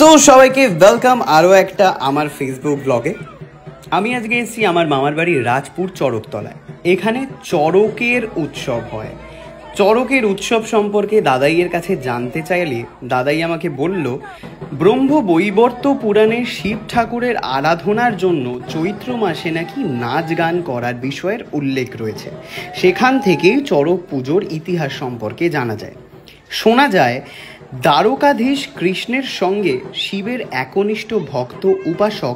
So সবাইকে welcome আরও একটা আমার ফেসবুক ব্লগে। আমি আজকে এসেছি আমার মামার বাড়ি রাজপুর চড়কতলায়। এখানে চড়কের উৎসব হয়। চড়কের উৎসব সম্পর্কে দাদাইয়ের কাছে জানতে চাইলে দাদাই আমাকে বলল, ব্রহ্ম বৈবর্ত পুরাণে শিব ঠাকুরের আরাধনার জন্য চৈত্র মাসে নাকি নাচ গান করার বিষয়ের উল্লেখ রয়েছে। সেখান থেকেই চড়ক পুজোর ইতিহাস সম্পর্কে জানা যায়। শোনা যায় দ্বারকাধীশ কৃষ্ণের সঙ্গে শিবের একনিষ্ঠ ভক্ত উপাসক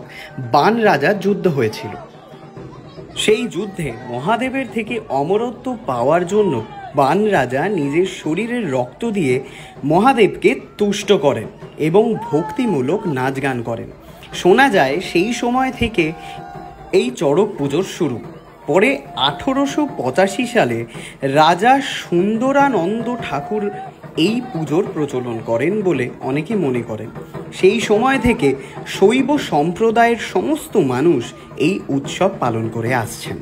বান রাজার যুদ্ধ হয়েছিল। সেই যুদ্ধে মহাদেবের থেকে অমরত্ব পাওয়ার জন্য বান রাজা নিজের শরীরের রক্ত দিয়ে মহাদেবকে তুষ্ট করেন এবং ভক্তিমূলক নাচ গান করেন। শোনা যায় সেই সময় থেকে এই চড়ক পুজোর শুরু। পরে 1885 সালে রাজা সুন্দরানন্দ ঠাকুর এই পুজোর প্রচলন করেন বলে অনেকে মনে করেন। সেই সময় থেকে শৈব সম্প্রদায়ের সমস্ত মানুষ এই উৎসব পালন করে আসছেন।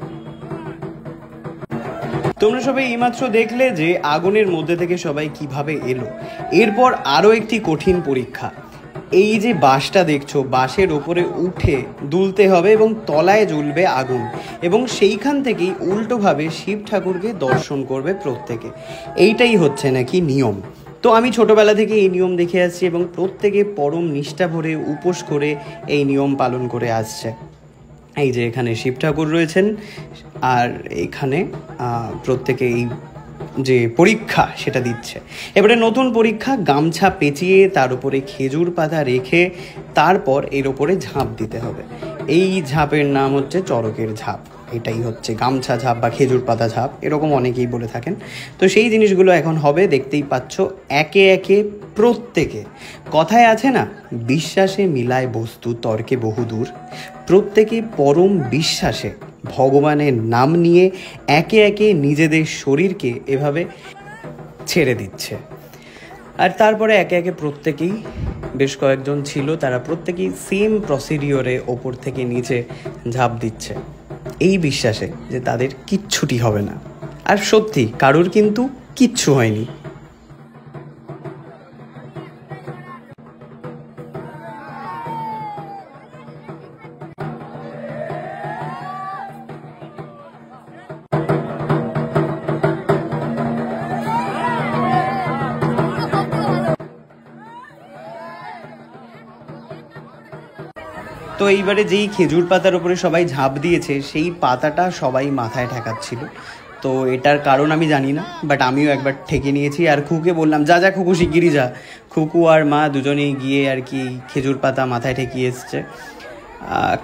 তোমরা সবাই এইমাত্র দেখলে যে আগুনের মধ্যে থেকে সবাই কিভাবে এলো। এরপর আরও একটি কঠিন পরীক্ষা। এই যে বাঁশটা দেখছো, বাঁশের ওপরে উঠে দুলতে হবে এবং তলায় জ্বলবে আগুন, এবং সেইখান থেকেই উল্টোভাবে শিব ঠাকুরকে দর্শন করবে প্রত্যেকে। এইটাই হচ্ছে নাকি নিয়ম। তো আমি ছোটোবেলা থেকে এই নিয়ম দেখে আসছি এবং প্রত্যেকে পরম নিষ্ঠা ভরে উপোস করে এই নিয়ম পালন করে আসছে। এই যে এখানে শিব ঠাকুর রয়েছেন, আর এখানে প্রত্যেকে এই যে পরীক্ষা সেটা দিচ্ছে। এবারে নতুন পরীক্ষা, গামছা পেঁচিয়ে তার উপরে খেজুর পাতা রেখে তারপর এর ওপরে ঝাঁপ দিতে হবে। এই ঝাঁপের নাম হচ্ছে চড়কের ঝাঁপ। এটাই হচ্ছে গামছা ঝাঁপ বা খেজুর পাতা ঝাঁপ, এরকম অনেকেই বলে থাকেন। তো সেই জিনিসগুলো এখন হবে, দেখতেই পাচ্ছ একে একে প্রত্যেকে। কথায় আছে না, বিশ্বাসে মিলায় বস্তু তর্কে বহুদূর। প্রত্যেকে পরম বিশ্বাসে ভগবানের নাম নিয়ে একে একে নিজেদের শরীরকে এভাবে ছেড়ে দিচ্ছে। আর তারপরে একে একে প্রত্যেকেই, বেশ কয়েকজন ছিল, তারা প্রত্যেকেই সেম প্রসিডিওরে ওপর থেকে নিচে ঝাঁপ দিচ্ছে, এই বিশ্বাসে যে তাদের কিচ্ছুটি হবে না। আর সত্যি কারোর কিন্তু কিচ্ছু হয়নি। তো এইবারে যেই খেজুর পাতার উপরে সবাই ঝাঁপ দিয়েছে, সেই পাতাটা সবাই মাথায় ঠেকাচ্ছিল। তো এটার কারণ আমি জানি না, বাট আমিও একবার ঠেকে নিয়েছি। আর খুকুকে বললাম, যা যা খুকু শিগগিরই যা। খুকু আর মা দুজনেই গিয়ে আর কি খেজুর পাতা মাথায় ঠেকিয়ে এসছে।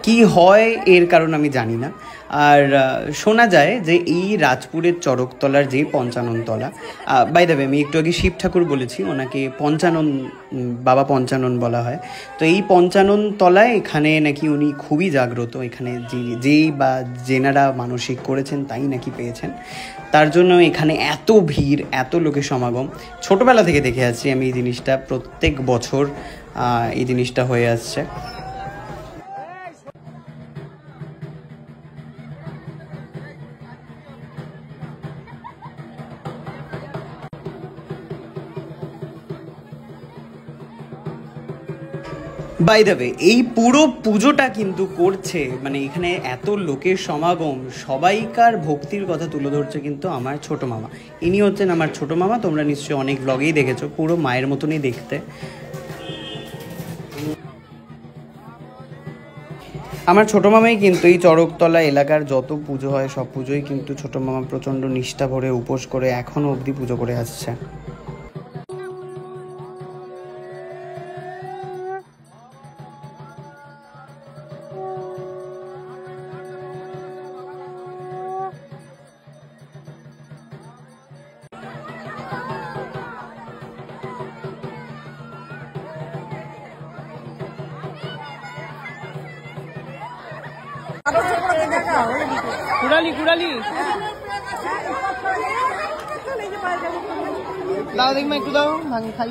কি হয় এর কারণ আমি জানি না। আর শোনা যায় যে এই রাজপুরের চড়কতলার যে পঞ্চাননতলা, বাই দ্য ওয়ে আমি একটু আগে শিব ঠাকুর বলেছি, ওনাকে পঞ্চানন, বাবা পঞ্চানন বলা হয়। তো এই পঞ্চানন তলায় এখানে নাকি উনি খুবই জাগ্রত। এখানে যেই বা যেনারা মানসিক করেছেন তাই নাকি পেয়েছেন। তার জন্য এখানে এত ভিড়, এত লোকের সমাগম। ছোটোবেলা থেকে দেখে আসছি আমি এই জিনিসটা, প্রত্যেক বছর এই জিনিসটা হয়ে আসছে। বাই দ্য ওয়ে, এই পুরো পুজোটা কিন্তু করছে, মানে এখানে এত লোকের সমাগম, সবাইকার ভক্তির কথা তুলে ধরছে কিন্তু আমার ছোটো মামা। ইনি হচ্ছেন আমার ছোটো মামা। তোমরা নিশ্চয়ই অনেক ব্লগেই দেখেছো, পুরো মায়ের মতনই দেখতে। আমার ছোটো মামাই কিন্তু এই চড়কতলা এলাকার যত পুজো হয় সব পুজোই কিন্তু ছোটো মামা প্রচণ্ড নিষ্ঠা ভরে উপোস করে এখনও অবধি পুজো করে আসছে। কুড়ালি কুড়ালি দাও, দেখবে একটু দাও, ভাঙে খাই।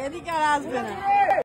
এদিকে আর আসবে না।